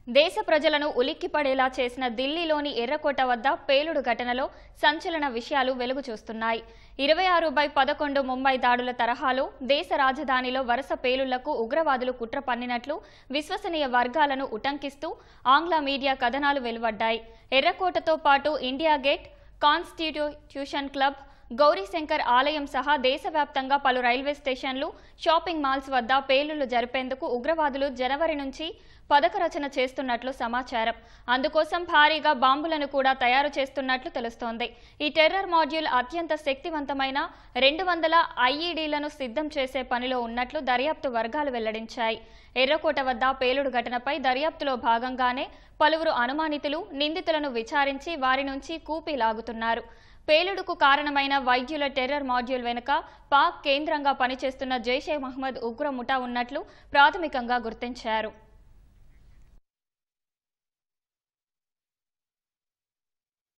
దేశ ప్రజలను ఉలిక్కిపడేలా చేసిన ఢిల్లీలోని ఎర్రకోట వద్ద పేలుడు ఘటనలో సంచలన విషయాలు వెలుగు చూస్తున్నాయి. 26/11 ముంబై దాడుల తరహాలో దేశ రాజధానిలో వరుస పేలుళ్లకు ఉగ్రవాదులు కుట్ర పన్నినట్లు విశ్వసనీయ వర్గాలను ఉటంకిస్తూ ఆంగ్ల మీడియా కథనాలు వెలువడ్డాయి. ఎర్రకోటతో పాటు India gate, constitution club, Gauri Shankar ఆలయం సహా దేశవ్యాప్తంగా పలు రైల్వే స్టేషన్లు, షాపింగ్ మాల్స్ వద్ద పేలుళ్లు జరిపేందుకు ఉగ్రవాదులు జనవరి నుంచి పథకరచన చేస్తున్నట్లు సమాచారం. అందుకోసం భారీగా బాంబులను కూడా తయారు చేస్తున్నట్లు తెలుస్తోంది. ఈ టెర్రర్ మాడ్యూల్ అత్యంత శక్తివంతమైన 200 ఐఈడీలను సిద్ధం చేసే పనిలో ఉన్నట్లు దర్యాప్తు వర్గాలు వెల్లడించాయి. ఎర్రకోట వద్ద పేలుడు ఘటనపై దర్యాప్తులో భాగంగానే పలువురు అనుమానితులు, నిందితులను విచారించి వారి నుంచి కూపీ లాగుతున్నారు. పేలుడుకు కారణమైన వైద్యుల టెర్రర్ మాడ్యూల్ వెనుక పాక్ కేంద్రంగా పనిచేస్తున్న జైషే మహ్మద్ ఉగ్ర ముఠా ఉన్నట్లు ప్రాథమికంగా గుర్తించారు.